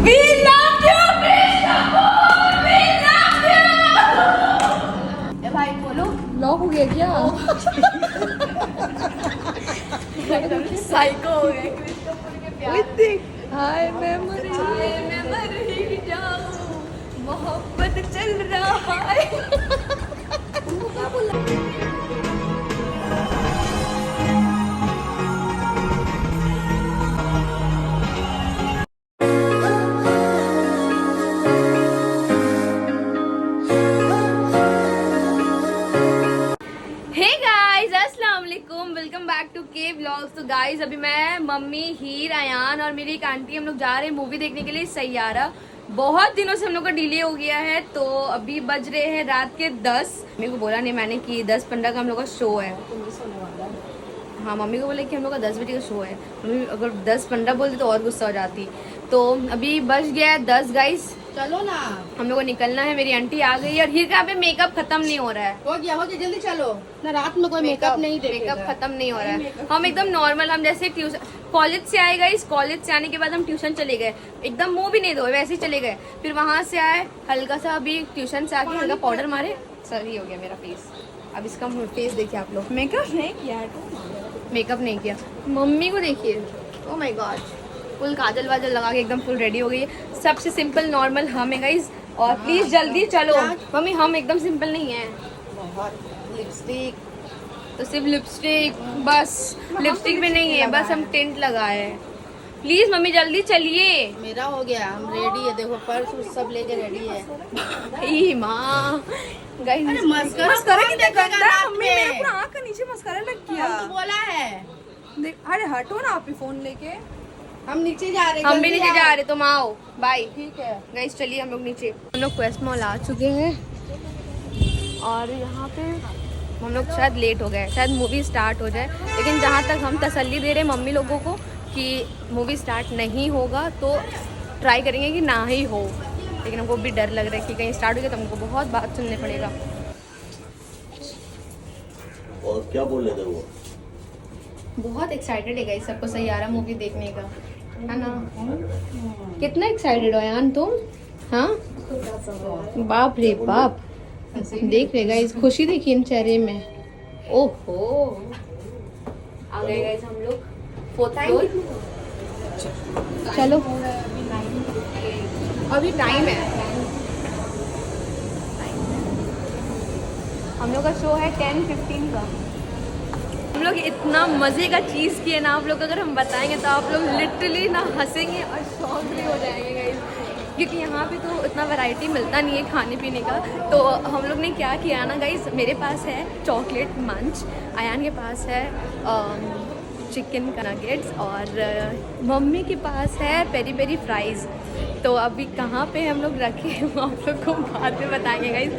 We love you, Krishna Kapoor, we love you. ए भाई बोलो, lock हो गया क्या? साइको हो गए कृष्ण कपूर के प्यार। हाय मेमोरी मैं मर ही जाऊं, मोहब्बत चल रहा है। वेलकम बैक टू के व्लॉग्स। तो गाइज अभी मैं, मम्मी, हीर, अयान और मेरी एक आंटी हम लोग जा रहे हैं मूवी देखने के लिए सैयारा। बहुत दिनों से हम लोग का डिले हो गया है, तो अभी बज रहे हैं रात के 10। मेरे को बोला नहीं मैंने कि 10:15 का हम लोग का शो है। हाँ, मम्मी को बोले कि हम लोग का 10 बजे का शो है। मम्मी अगर 10:15 बोलती तो और गुस्सा हो जाती। तो अभी बज गया है 10 गाइज, चलो ना, हम लोग को निकलना है। मेरी आंटी आ गई और हीर का पे मेकअप खत्म नहीं हो रहा है। हो गया जल्दी चलो ना। रात में कोई मेकअप नहीं देखेगा। मेकअप खत्म नहीं हो रहा है। हम एकदम नॉर्मल, हम जैसे ट्यूशन कॉलेज से आए गए, कॉलेज से आने के बाद हम ट्यूशन चले गए, एकदम मुंह भी नहीं धोए वैसे ही चले गए। फिर वहां से आए, हल्का सा अभी ट्यूशन से आके हल्का पाउडर मारे, सही हो गया मेरा फेस। अब इसका फेस देखिए आप लोग। मेकअप नहीं किया, मेकअप नहीं किया। मम्मी को देखिए, ओ माय गॉड, फुल काजल वाजल लगा के एकदम फुल रेडी हो गई है। सबसे सिंपल नॉर्मल हम है गाइज। और प्लीज जल्दी चलो मम्मी, हम एकदम सिंपल नहीं है। बहुत लिपस्टिक, तो सिर्फ लिपस्टिक बस, लिपस्टिक भी नहीं है, बस हम टेंट लगाए हैं। प्लीज मम्मी जल्दी चलिए। मेरा हो गया, हम रेडी है। देखो पर्स सब लेके रेडी है। ई माँ गाइस, मस्करा नहीं देखेगा मम्मी मेरे पूरा आँख के नीचे मस्करा लग गया। हम तो बोला है। देख, अरे हटो ना आप ही फोन लेके। हम नीचे जा रहे हैं, हम भी नीचे जा रहे, तुम आओ। बाय। ठीक है गाइस चलिए हम लोग नीचे। हम लोग क्वेस्ट मॉल आ चुके हैं और यहाँ पे हम लोग शायद लेट हो गए, शायद मूवी स्टार्ट हो जाए। लेकिन जहाँ तक हम तसल्ली दे रहे हैं मम्मी लोगों को कि मूवी स्टार्ट नहीं होगा, तो ट्राई करेंगे कि ना ही हो। लेकिन हमको भी डर लग रहा है कि कहीं स्टार्ट हो गया तो हमको बहुत बात सुनने पड़ेगा। और क्या बोल रहे थे वो? बहुत एक्साइटेड है गाइस सबको सैयारा मूवी देखने का, है ना? कितना एक्साइटेड हो यान तुम? हाँ, बाप रे बाप, देख रहे गाइस, खुशी देखिए इन चेहरे में। ओहो, आ गए गाइस हम लोग 4th फ्लोर। चलो अभी टाइम है, हम लोग का शो है 10:15 का। हम लोग इतना मज़े का चीज़ किए ना, आप लोग अगर हम बताएंगे तो आप लोग लिटरली ना हंसेंगे और शौक भी हो जाएंगे गाइस। क्योंकि यहाँ पे तो इतना वैरायटी मिलता नहीं है खाने पीने का। तो हम लोग ने क्या किया ना गाइस, मेरे पास है चॉकलेट मंच, अयान के पास है चिकन का नगेट्स और मम्मी के पास है पेरी पेरी फ्राइज़। तो अभी कहाँ पे हम लोग रखे हैं आप लोग को बाद में बताएंगे गाइस,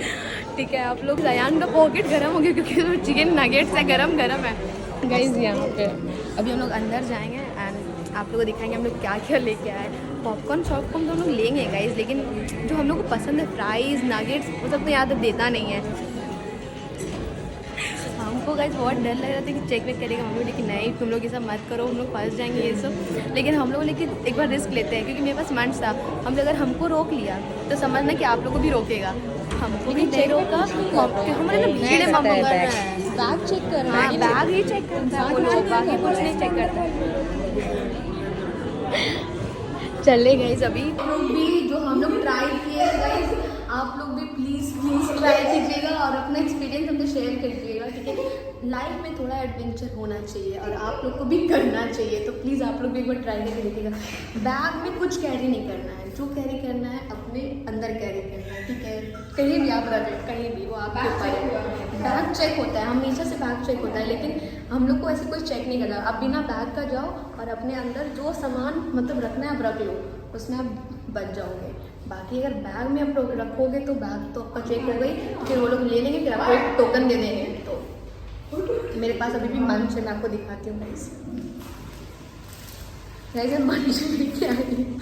ठीक है? आप लोग, अयान का पॉकेट गर्म हो गया क्योंकि चिकन नगेट्स है, गरम गरम है गाइस यहाँ पे। अभी हम लोग अंदर जाएंगे एंड आप लोग को दिखाएंगे हम लोग क्या क्या लेके आए। पॉपकॉर्न शॉपकॉर्न तो हम लोग लेंगे गाइस, लेकिन जो हम लोग को पसंद है फ्राइज़ नगेट्स वो सब तो यहाँ तक देता नहीं है। हमको गाइस बहुत डर लग रहा था कि चेक वेक करेगा मम्मी, लेकिन नहीं तुम लोग ये सब मत करो, हम लोग फंस जाएंगे ये सब। लेकिन हम लोग लेकिन एक बार रिस्क लेते हैं, क्योंकि मेरे पास मंच था। हम अगर हमको रोक लिया तो समझना कि आप लोग को भी रोकेगा। हमको भी नहीं रोका, हमारे ना भीड़ है, मम्मी बैग चेक कर रहा है। बैग ही चेक करता है वो लोग, बाकी कुछ नहीं चेक करता चले गाइस अभी भी जो हम लोग ट्राई किए गाइस, आप लोग भी प्लीज़ ट्राई कीजिएगा और अपना एक्सपीरियंस हमसे शेयर करिएगा, ठीक है? लाइफ में थोड़ा एडवेंचर होना चाहिए और आप लोग को भी करना चाहिए। तो प्लीज़ आप लोग भी एक बार ट्राई करके देखिएगा। बैग में कुछ कैरी नहीं करना है, जो कैरी करना है अपने अंदर कैरी करना है, ठीक है? कहीं भी आप रखें, कहीं भी, वो आप बैग चेक होता है, हमेशा से बैग चेक होता है, लेकिन हम लोग को ऐसे कोई चेक नहीं करना। आप बिना बैग का जाओ और अपने अंदर जो सामान मतलब रखना है आप रख लो, उसमें आप बच जाओगे। बाकी अगर बैग में आप रखोगे तो बैग तो आपका चेक हो गई, फिर वो लोग ले लेंगे, फिर आपको एक टोकन दे देंगे। तो मेरे पास अभी भी मंच है, मैं आपको दिखाती हूँ गाइस। गाइस मंच लेके आई हूँ,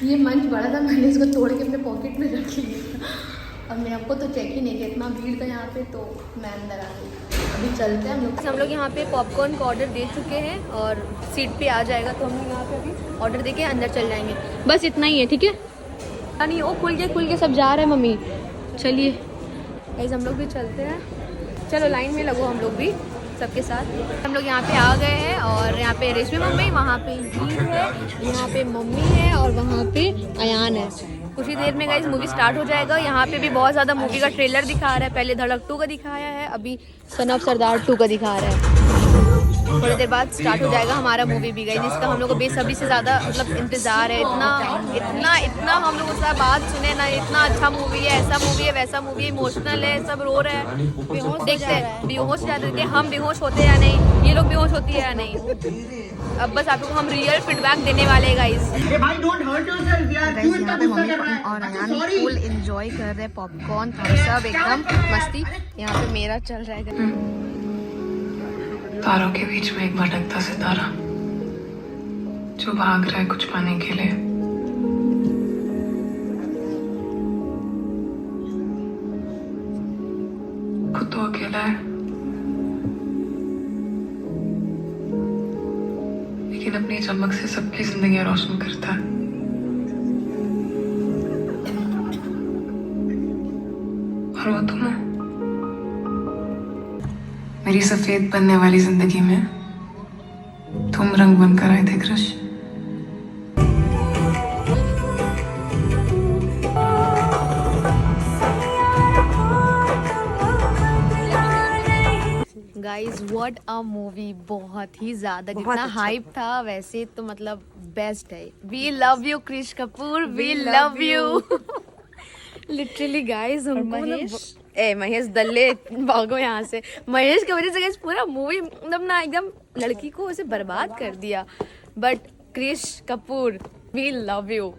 ये मंच बड़ा था, मैंने इसको तोड़ के अपने पॉकेट में रख लिया अब मेरे हमको तो चेक ही नहीं किया, इतना भीड़ था यहाँ पे, तो मैं अंदर आ गई। अभी चलते हैं हम लोग यहाँ पे पॉपकॉर्न का ऑर्डर दे चुके हैं और सीट पे आ जाएगा, तो हम लोग यहाँ पे अभी ऑर्डर दे के अंदर चल जाएंगे। बस इतना ही है, ठीक है। नहीं वो खुल के सब जा रहे हैं मम्मी। चलिए गाइस हम लोग भी चलते हैं, चलो लाइन में लगो हम लोग भी सबके साथ। हम लोग यहाँ पे आ गए हैं और यहाँ पे रेशमी मम्मी, वहाँ पे हीर है, यहाँ पे मम्मी है और वहाँ पे अयान है। कुछ ही देर में गाइस मूवी स्टार्ट हो जाएगा। यहाँ पे भी बहुत ज़्यादा मूवी का ट्रेलर दिखा रहा है, पहले धड़क 2 का दिखाया है, अभी सन ऑफ सरदार 2 का दिखा रहा है। थोड़ी देर बाद स्टार्ट हो जाएगा हमारा मूवी भी, गाइस जिसका हम लोग को बेसब्री से ज़्यादा मतलब इंतज़ार है। इतना हम लोग उसका बात सुने ना, इतना अच्छा मूवी है, ऐसा मूवी है, वैसा मूवी, इमोशनल है, सब रो रहे हैं, देखते हैं बेहोश जाते थे, हम बेहोश होते हैं या नहीं, ये लोग बेहोश होती है या नहीं। अब बस आप लोग हम रियल फीडबैक देने वाले हैं गाइस। और अयान फुल एंजॉय कर रहे हैं, पॉपकॉर्न थम्स अप एकदम मस्ती। यहाँ पे मेरा चल रहा है तारों के बीच में एक भटकता सितारा जो भाग रहा है कुछ पाने के लिए। खुद तो अकेला है, लेकिन अपनी चमक से सबकी जिंदगी रोशन करता है। और वो तुम हो, मेरी सफेद बनने वाली जिंदगी में तुम रंग बनकर आए थे कृष। गाइज व्हाट अ मूवी, बहुत ही ज्यादा, जितना हाइप था वैसे तो मतलब बेस्ट है। We love you Krish Kapoor, we love you literally guys. Mahesh दल्ले भागो यहाँ से। महेश की वजह से गाइस पूरा मूवी मतलब ना एकदम लड़की को ऐसे बर्बाद कर दिया। But Krish Kapoor we love you, we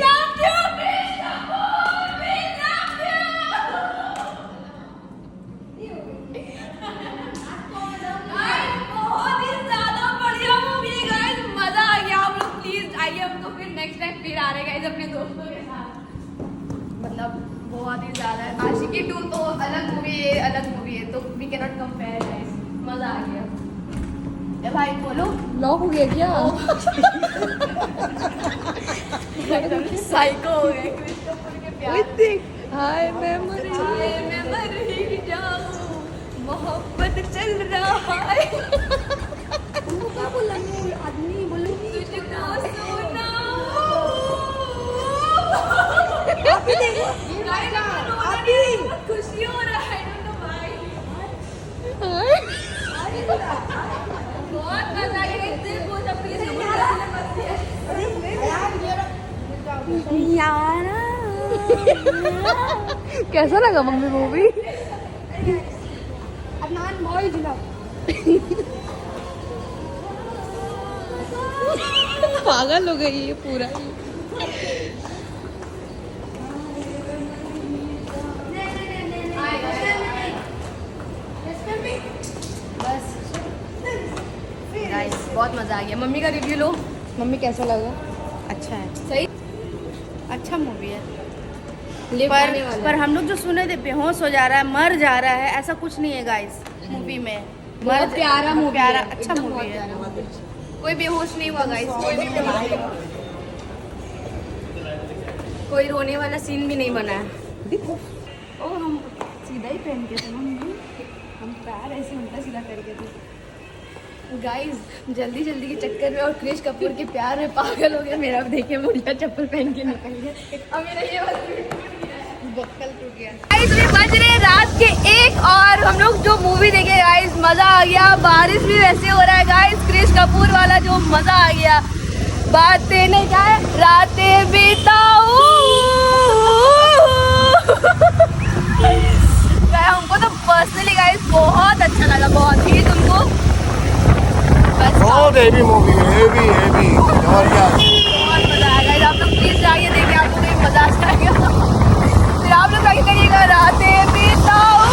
love you Krish Kapoor, we love you. बहुत ही ज्यादा बढ़िया मूवी है गाइस, मजा आ गया। आप लोग प्लीज आइए, हम तो फिर नेक्स्ट टाइम फिर आ रहे हैं गाइस अपने दोस्तों के साथ। मतलब बहुत ही ज्यादा आशिकी 2 तो अलग मूवी है, अलग मूवी है, तो we can not compare guys. मजा आ गया। ए भाई बोलो, लॉक हो गया क्या? साइको हो गए क्रिश कपूर के प्यार। हाय मैं मर जाऊं, मोहब्बत चल रहा है। क्या बोला आदमी, बोलो तुझको सुना। अभी खुशी हो रहा है, बहुत मजा आया। कैसा लगा मम्मी मूवी? पागल हो गई ये पूरा। बहुत मजा आ गया। मम्मी का रिव्यू लो, मम्मी कैसा लगा? अच्छा है, सही, अच्छा मूवी है। पर हम लोग जो सुने थे बेहोश हो जा रहा है, मर जा रहा है, ऐसा कुछ नहीं है गाइस मूवी में। बहुत प्यारा मूवी, प्यारा अच्छा मूवी है। कोई बेहोश नहीं हुआ गाइस, कोई रोने वाला सीन भी नहीं बना है। और हम सीधा ही पहन के थे हम पैर ऐसे उल्टा सीधा करके थे गाइस। जल्दी जल्दी के चक्कर में और क्रिश कपूर के प्यार में पागल हो गया। मेरा देखिए उल्टा चप्पल पहन के निकल गया और मेरा ये बक्कल टूट गया। गाइस अभी बज रहे रात के 1 और हम लोग जो मूवी देखे गाइस, मजा आ गया। बारिश भी वैसे हो रहा है गाइस, क्रिश कपूर वाला जो मजा आ गया। बातें नहीं क्या है, रातें बिताऊं। हमको तो पर्सनली गाइस बहुत अच्छा लगा, बहुत ही। तुमको? बहुत हेवी मूवी है, हेवी और क्या बहुत मजा आएगा। आप लोग प्लीज जाइए, देखिए आप लोग मजा आ जाएगा। फिर आप लोग आगे करिएगा रातें बिताऊं।